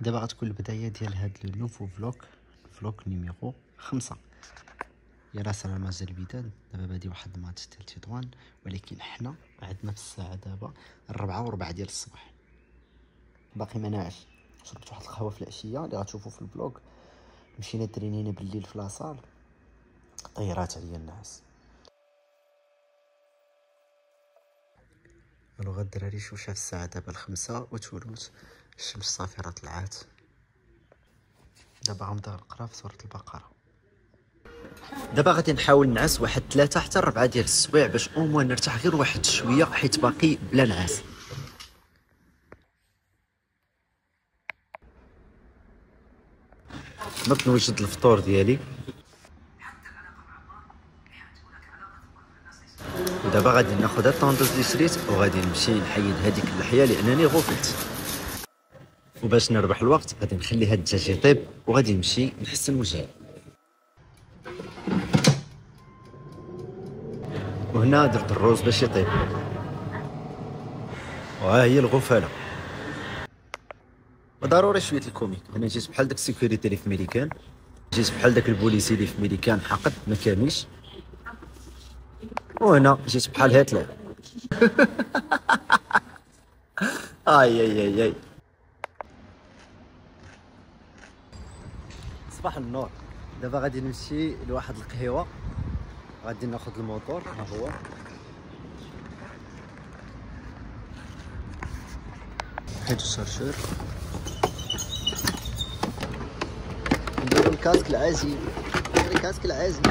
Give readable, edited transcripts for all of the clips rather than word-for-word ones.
دابا غتكون البدايه ديال هاد لو نوفو فلوك نيميرو 5. يا راه مازال البدايه. دابا بادي واحد الماتش ديال تطوان، ولكن حنا عندنا في الساعه دابا 4:15 ديال الصباح. باقي ما ناعش. شربت واحد القهوه في العشيه اللي غتشوفوا في البلوغ. مشينا ترينينا بالليل في لاصال، طيرات عليا الناس. الو الدراري، شوف الساعه دابا 5 وثلث، الشمس صافي راه طلعات. دابا غنبدا نقرا في سوره البقره. دابا غادي نحاول نعس واحد 3 حتى 4 ديال السوايع باش اوموا نرتاح غير واحد شويه، حيت باقي بلا نعاس. نوض نوجد الفطور ديالي، ودابا غادي ناخذ الطوندوز اللي شريت وغادي نمشي نحيد هذيك اللحيه لانني غفلت. وباش نربح الوقت غادي نخلي هاد الدجاج يطيب وغادي نمشي نحسن وجهي. وهنا درت الروز باش يطيب، وها هي الغفاله. وضروري شويه الكوميك. انا جيت بحال داك السيكوريتي اللي في ميريكان، جيت بحال داك البوليسي اللي في ميريكان حقد ما كاملش، وهنا جيت بحال هتلر. اي اي اي اي. صباح النور. دابا غادي نمشي لواحد القهيوه، غادي ناخذ الموتور. ها هو حيت الشرشور، نديرو الكاسك العازل. الكاسك العازل.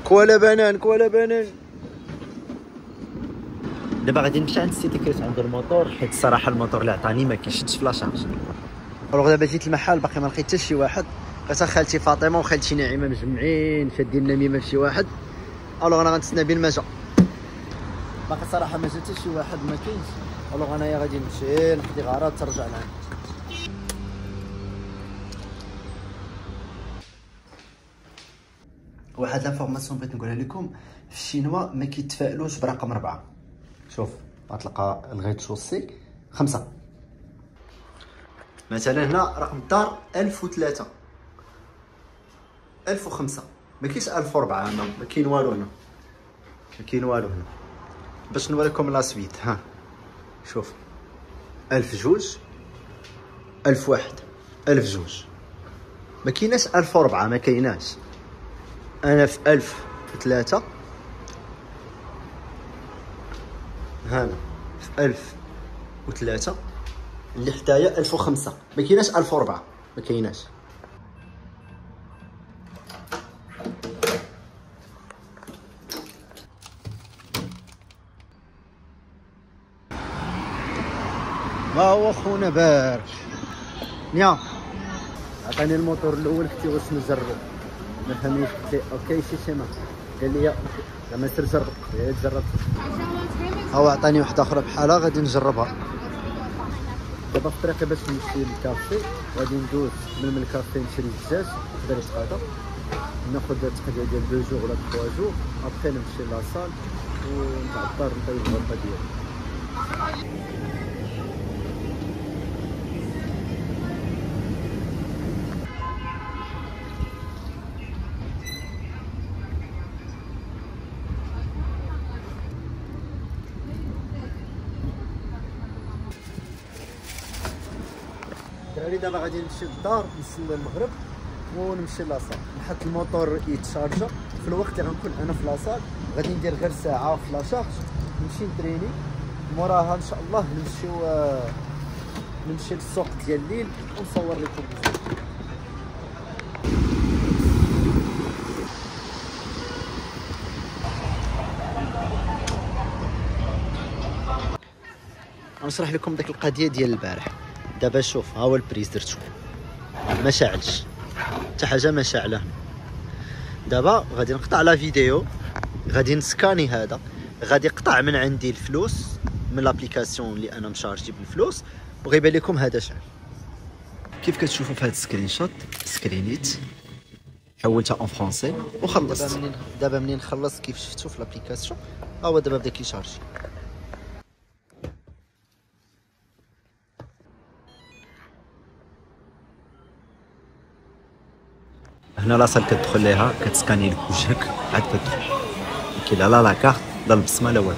كوالا بنان كوالا بنان. دابا غادي نمشي عند السيتي كيس عند الموتور، حيت الصراحه الموتور اللي عطاني ما كيشدش في لاشارج. الوغ دابا جيت المحل باقي ما لقيت حتى شي واحد، لقيت خالتي فاطمه وخالتي نعيمه مجمعين شادين النميمه في شي واحد. الوغ انا غنتسنى بين ما جا، باقي الصراحه ما جا حتى شي واحد، ما كاينش. الوغ انايا غادي نمشي نقضي غرض ترجع لعندي. واحد لافورماسيون بغيت نقولها لكم، في الشينوا ما كيتفائلوش برقم 4. شوف غتلقى الغيط شوسي 5 مثلا. هنا رقم الدار 1003 1005، ما كاينش 1004. هنا ما كاين والو، هنا ما كاين والو. هنا باش نوريكم لا سويت. ها شوف 1002 1001 1002، ما كايناش 1004، ما كايناش. انا في 1003، هنا في 1003 اللي حدايا 1005، ما كايناش 1004، ما كايناش. ما هو خونا بارك نيا عطاني الموتور الاول، قلت واش نجربو، ما فهمنيش. قلت لي اوكي سي سيما، قال لي زعما سير جرب. جربت، هو عطاني واحده اخرى بحالها غادي نجربها. دابا في الطريق باش نمشي للكافي، غادي ندوز من الكافي نشري الدجاج نقدر نتغدى، ناخذ تقضيه ديال 2 جوغ ولا 3 جوغ، ابخي نمشي لاصال ونتعطر نطيب الغرفه ديالي. الدراري دابا غادي نمشي للدار نصلي المغرب ونمشي لاصال، نحط الموتور يتشارجا. في الوقت اللي غنكون انا في لاصال غادي ندير غير ساعه في لاشارج، نمشي نتريني. موراها ان شاء الله نمشي للسوق ديال الليل ونصور لكم بزاف. غنشرح لكم ديك القضيه ديال البارح. دابا شوف ها هو البريز درتو ما شاعلش حتى حاجه ما شاعله. دابا غادي نقطع لا فيديو، غادي نسكاني هذا، غادي يقطع من عندي الفلوس من لابليكاسيون اللي انا مشارجي بالفلوس، وغيبان لكم هذا شحال. كيف كتشوفوا في هذا السكرين شوت سكرينيت حولتها اون فرونسي وخلصت. دابا منين خلصت كيف شفتوا في لابليكاسيون ها هو دابا بدا كيشارجي. هنا لاصال كتدخل ليها كتسكاني لك وجهك عاد كتدخل، كاين لا لاكارت لا البصمه لا والو.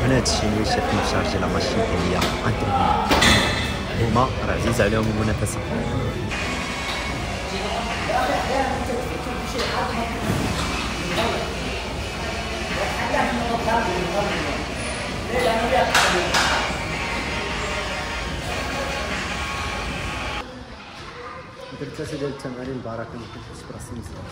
هنا هادشي اللي شافني في شارجي لا ماشين ديال هي انترفيو، هما راه عزيز عليهم المنافسه. درت 3 ديال التمارين بارك ما كنتش براسي مزيان.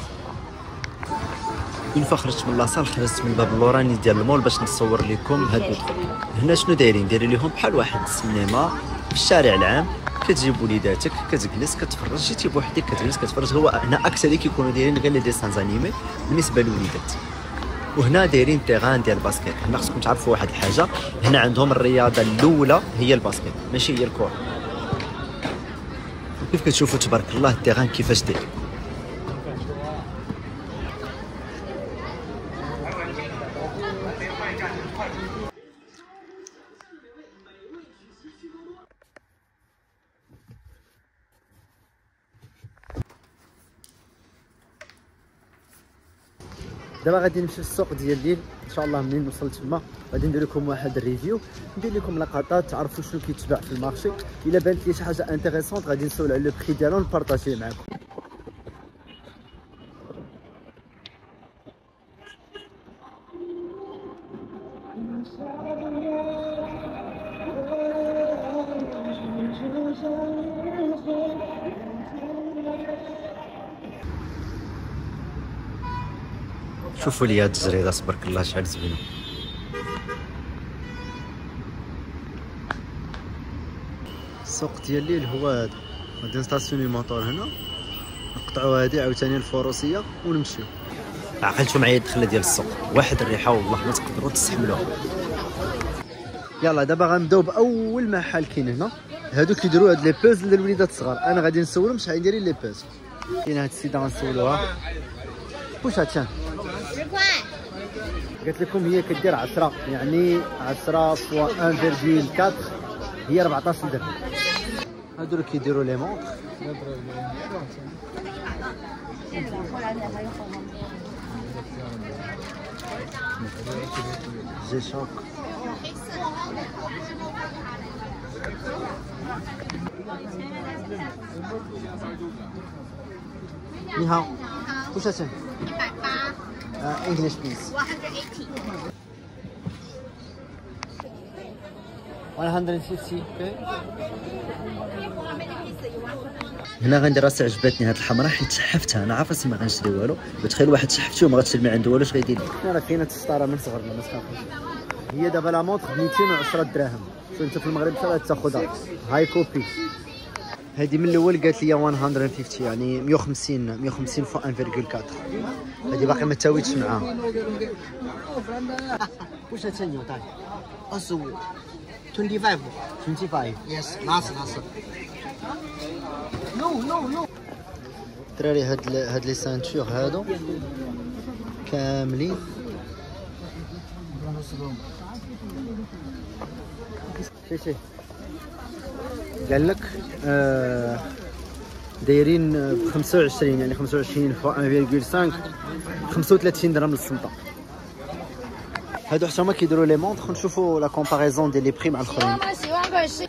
اون فوا خرجت من لاصال خرجت من الباب اللوراني ديال المول باش نصور لكم هاد الدخول. هنا شنو دايرين لهم بحال واحد السينما في الشارع العام، كتجيب وليداتك كتجلس كتفرج، جيتي بوحدك كتجلس كتفرج. هو هنا اكثر كيكونوا دايرين غير لي ديسان انيمي بالنسبه للوليدات. وهنا دايرين تيغان ديال الباسكيت. هنا خصكم تعرفوا واحد الحاجه، هنا عندهم الرياضه الاولى هي الباسكيت ماشي هي الكره. كيف كتشوفوا تبارك الله التيغان كيفاش داير. دابا غادي نمشي للسوق ديال الليل ان شاء الله. منين وصلت تما غادي ندير لكم واحد الريفيو، ندير لكم لقطات تعرفوا شنو كيتباع في المارشي. الا بانت لي شي حاجه انتريسونط غادي نسول على لو بري ديالو ونبارطاجيه معكم. شوفوا لي هاد الجريده تبارك الله شحال زوينه. السوق ديال الليل هو هذا، غادي نستاسيوني الموطور هنا، نقطعوا هادي عاوتاني الفروسيه ونمشيو. عقلتوا معايا الدخله ديال السوق، واحد الريحه والله ما تقدروا تستحملوها. يلا دابا غنبداو باول محل كاين هنا. هادو كيديروا هاد لي بوزل للوليدات الصغار. انا غادي نسولهم شحال دايرين لي بوزل. كاين هاد السيده غنسولوها واش هادشان قالت لكم هي كدير 10، يعني 10 فوا 1.4 هي 14 درهم. هادو اللي كيديروا لي مونطر. جي شوك.你好，多少钱？180。English please. 150. هنا غندير راسي عجبتني هاد الحمراء حيت شحفتها. انا عارف راسي ما غنشري والو، بتخيل واحد شحفتو وما غاتشري من عنده والو، اش غيدير لي؟ راه كاينه السطاره من صغرنا ما تخافوش. هي دابا لا مونطر ب 210 دراهم. شوف انت في المغرب شحال تاخذها هاي كوبي. هذه من الاول قالت لي 150 يعني 150 فوا 1.4. هذه باقي ما تاويتش معاها. واش هاتني طاي 25 يس ناس نو الدراري. هاد لي سانتور هادو كاملين شي قال لك دايرين ب 25 يعني 25 فوا 1.5 35 درهم للسنطه. هادو حتى هما كيديروا لي مونطر. نشوفوا لا كومباريزون ديال لي بري مع الاخرين. 150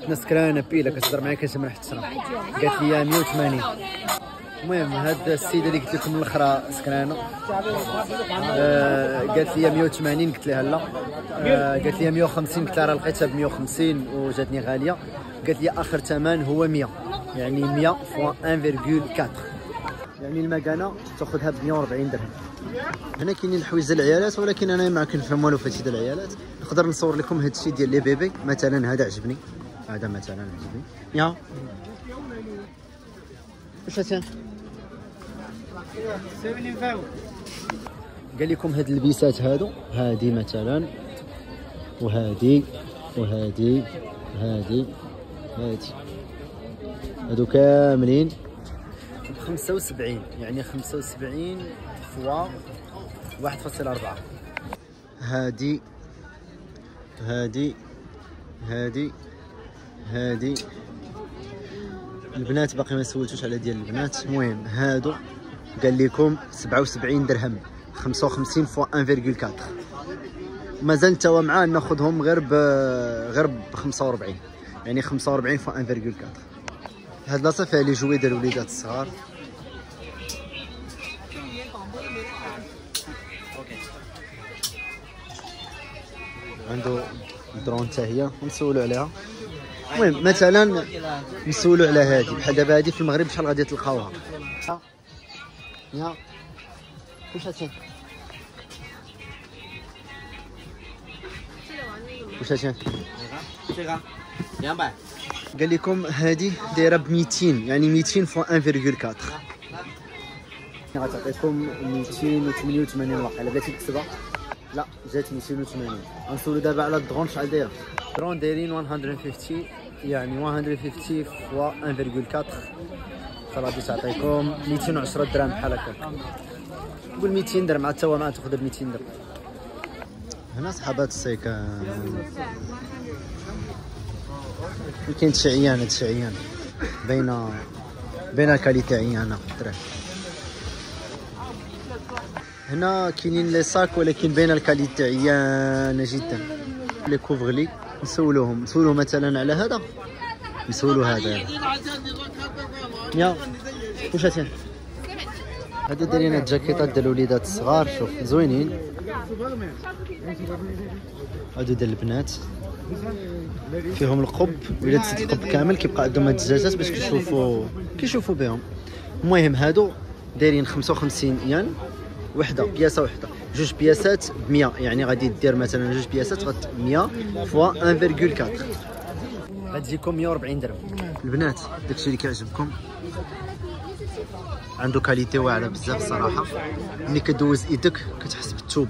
نسكرانه بيلا كتهضر معايا كتسمع حتى قالت لي 180. المهم هاد السيده اللي قلت لكم الاخرى سكرانه قالت لي 180 قلت لها لا. قالت لي 150 قلت لها راه لقيتها ب 150 وجاتني غاليه. قالت لي اخر ثمن هو 100 يعني 100 فوا 1.4 يعني المكانه تاخذها ب 140 درهم. هنا كاينين الحويجه العيالات ولكن انا ما كنفهم والو في هادشي ديال العيالات. نقدر نصور لكم هادشي ديال لي بيبي مثلا. هذا عجبني، هذا مثلا عجبني يا واش هاتين قال لكم هاد اللبيسات هادو، هادي مثلا وهادي وهادي وهادي هادي، هادو كاملين 75 يعني 75 فوا 1.4. هادي هادي هادي هادي. البنات باقي ما سولتوش على ديال البنات. المهم هادو قال لكم 77 درهم 55 فوا 1.4. مازال توا معاه ناخذهم غير ب 45 يعني 45 فوا 1.4. هاد لاصه فيها لي جوي ديال الوليدات الصغار. عنده درون حتى هي نسولو عليها. المهم مثلا نسولو على هادي بحال دابا هادي في المغرب شحال غادي تلقاوها؟ يا واش هاتين واش هاتين 200 قال لكم هادي دايره ب 200 يعني 200 فوا 1.4. غتعطيكم 288 واقيلا بلاتي تكتبها. لا جات 280. غنسولو دابا على الدرون شحال دايره. الدرون دايرين 150 يعني 150 فوا 1.4 فغادي تعطيكم 210 درهم بحال هكا. قول 200 درهم عاد توا ما تاخذها ب 200 درهم. هنا صحابات السيكان كاين تشعيان. هاد الشعيان بين كاليتي عيانه الدراري. هنا كاينين لي صاك ولكن بين الكاليتي عيانه جدا. لي كوفغلي نسولوهم مثلا على هذا نسولو هذا يا واش هاتين. هادو دايرين هاد الجاكيطات ديال الوليدات الصغار. شوف زوينين. هادو ديال البنات فيهم القب. الا تسد القب كامل كيبقى عندهم هاد الدجاجات باش كيشوفوا بهم. المهم هادو دايرين 55 ين وحده بياسه وحده. جوج بياسات ب 100 يعني غادي دير مثلا جوج بياسات 100 فوا 1.4 غتجيكم 140 درهم. البنات داكشي اللي كيعجبكم عنده كاليتي واعره بزاف الصراحه. ملي كدوز ايدك كتحس بالثوب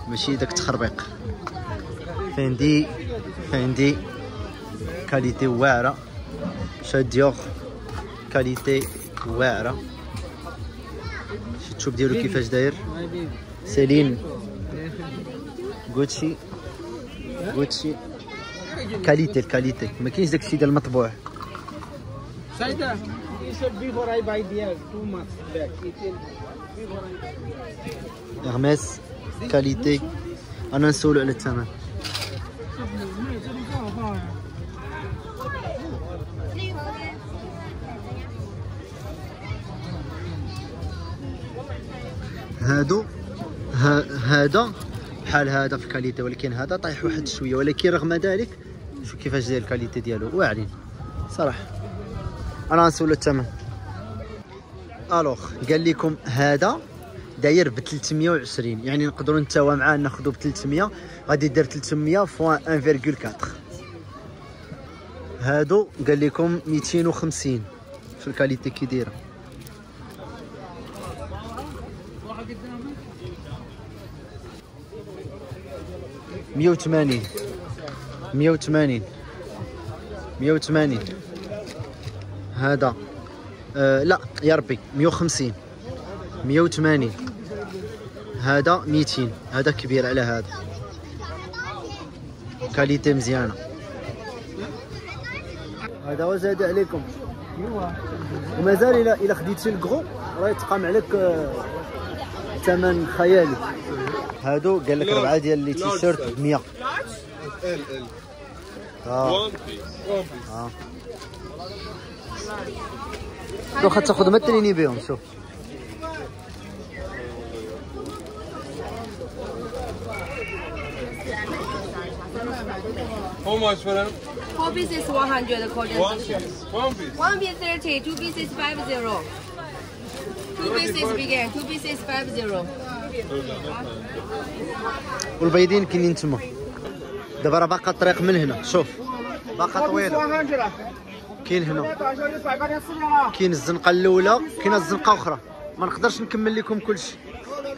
ماشي داك التخربيق. فاندي كاليتي واعره. شاديوغ كاليتي واعره. شي الثوب ديالو كيفاش داير. سيلين غوتشي الكاليتي ما كاينش داكشي ديال المطبوع. هرميس كاليتي. انا نسولو على الثمن. هذا بحال هذا في الكاليتي ولكن هذا طايح واحد شويه ولكن رغم ذلك شوف كيفاش داير الكاليتي ديالو واعرين صراحه. انا نسولو الثمن. الوغ قال لكم هذا داير ب 320 يعني نقدروا نتواو معاه ناخذو ب 300 غادي يدير 300 فوا 1.4. هادو قال لكم 250 في الكاليتي كي دايره. مية وثمانين هذا لا يا ربي 150 180. هذا 200. هذا كبير على هذا، كاليتي مزيانه. هذا وزاد عليكم ومازال الا خديتي الكغو راه يتقام عليك ثمن خيالي. هادو قال لك 4 ديال لي تيشيرت ب 100. واخا تاخذ ما تريني بهم. شوف How much for them? 4 pieces 100 Korean One t-shirt. piece. One piece. 1 piece 30, 2 pieces 50. 2 pieces bigger, 2 pieces 50. والبيضين كاينين تما. دابا راه باقا الطريق من هنا. شوف باقا طويله. كاين هنا، كاين الزنقه الاولى، كاينه الزنقه اخرى. ما نقدرش نكمل لكم كلشي.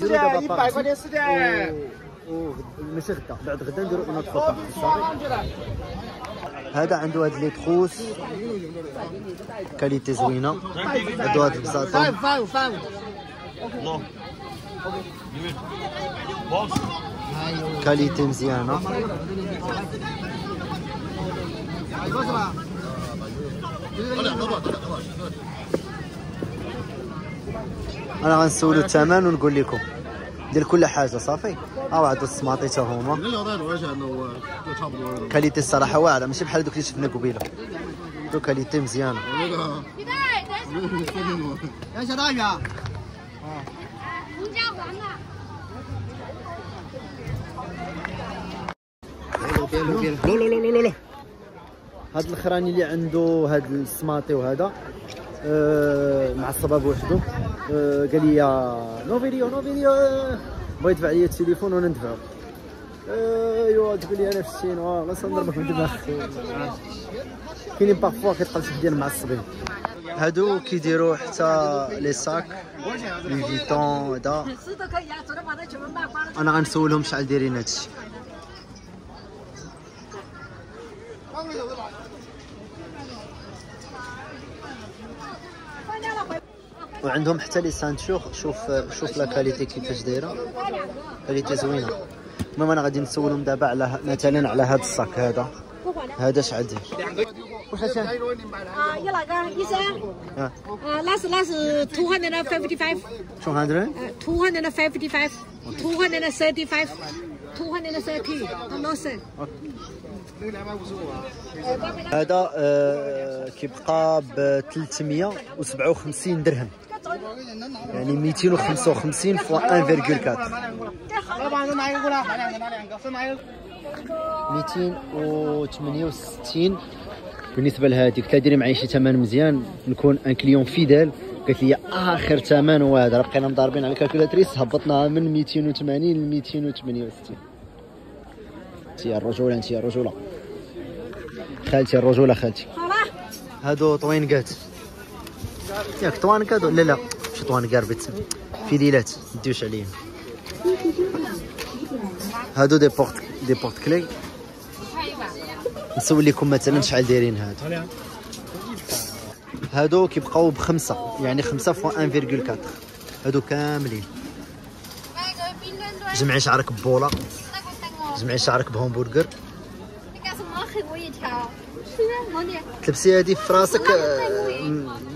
ديروا دابا بارتي ماشي غدا، بعد غدا نديروا اون اوتر بارتي. هذا عنده هاد لي تخوس كاليتي زوينه. عنده هاد البساطه كاليتي مزيانه. انا غنسولو الثمن ونقول لكم ديال كل حاجه. صافي ها هادو السماطي تا هما كاليتي الصراحه واعره، ماشي بحال دوك اللي شفنا قبيله. دو كاليتي مزيانه. لا لا لا لا لا. هاد الاخراني اللي عنده هاد السماطي وهذا معصبه بوحدو. قال لي نو فيديو نو فيديو، بغا يدفع لي التليفون وانا ندفعو. ايوا تقول لي انا في الشينوا لا نضربك بالدماغ. كاينين بارفوا كتلقى شي ديال معصبين. هادو كيديروا حتى لي ساك لي فيتون. هذا انا غنسولهم شحال دايرين هادشي. وعندهم حتى لي سانتور. شوف لا كاليتي كيفاش دايره، كاليتي زوينه. المهم انا غادي نسولهم دابا على مثلا على هذا الصاك هذا شحال داير. واش هذا؟ يلا كاع يسال. لاس 255. 200 255 235 230 نص. هذا كيبقى ب 357 درهم، يعني 255 فوا 1.4. 268 بالنسبه لهذيك. تديري معايا شي ثمن مزيان نكون ان كليون فيدال. قالت لي اخر ثمن هو هذا. راه بقينا مضاربين على الكالكولاتريس هبطناها من 280 ل 268. انت يا الرجوله، انت يا الرجوله، خالتي الرجوله خالتي. هادو طوينكات ياك طوانكات ولا لا؟ ماشي طوانكار بيت فيليلات نديوش عليهم. هادو دي بورت كلي. نسول لكم مثلا شحال دايرين هادو كيبقاو بخمسة، يعني 5 فوا 1.4. هادو كاملين. جمعي شعرك ببوله، جمعي شعرك بهمبرجر، تلبسي هادي في راسك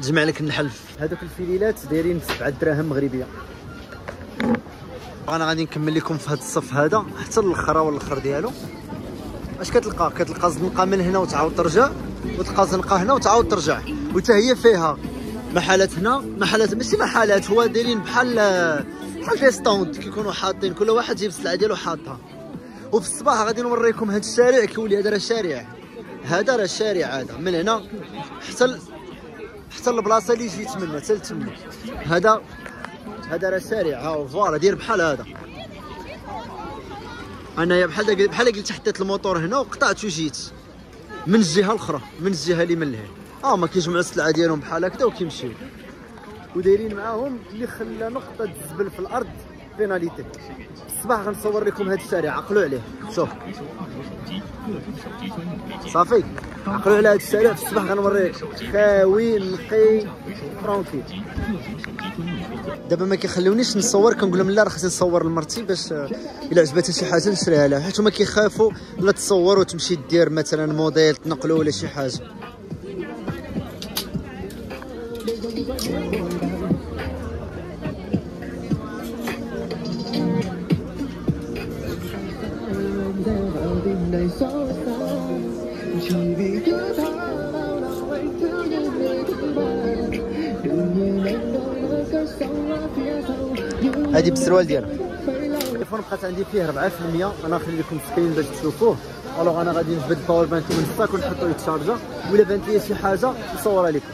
تجمع لك النحلف. هادوك الفيليلات دايرين ب7 دراهم مغربيه. انا غادي نكمل لكم في هذا الصف هذا حتى الاخر والاخر ديالو. اش كتلقى زنقه من هنا وتعاود ترجع، وتلقى زنقه هنا وتعاود ترجع، وتا هي فيها محلات هنا، محلات ماشي محلات، هو دايرين بحال دي ستوند كيكونوا حاطين كل واحد يجيب السلعه ديالو حاطها. وفي الصباح غادي نوريكم هذا الشارع كيولي هذا راه شارع، هذا راه الشارع هذا من هنا حتى البلاصه اللي جيت منها حتى لتما. هذا راه الشارع. ها فوالا داير بحال هذا. انايا بحال قلت حطيت الموطور هنا وقطعت وجيت من الجهه الاخرى، من الجهه اللي من لهنا. ما كيجمعوا السلعه ديالهم بحال هكذا وكيمشيو. ودايرين معاهم اللي خلى نقطه الزبل في الارض بيناليتي. الصباح غنصور لكم هذا الشارع، عقلوا عليه. شوف صافي، عقلوا على هذا الشارع. في الصباح غنوريك خاوي نقي فرونكي. دابا ما كيخليونيش نصور، كنقول لهم لا راه خصني نصور لمرتي باش الا عجبتها شي حاجه نشريها لها، حيت هما كيخافوا لا تصور وتمشي دير مثلا موديل تنقلو ولا شي حاجه. هادي بالسروال ديالها. التليفون بقات عندي فيه 4%، انا نخلي لكم سكرين باش تشوفوه. الوغ انا غادي نجبد الباور بانك من الصاك ونحطو يتشارجا، ولا بانت لي شي حاجه نصورها لكم.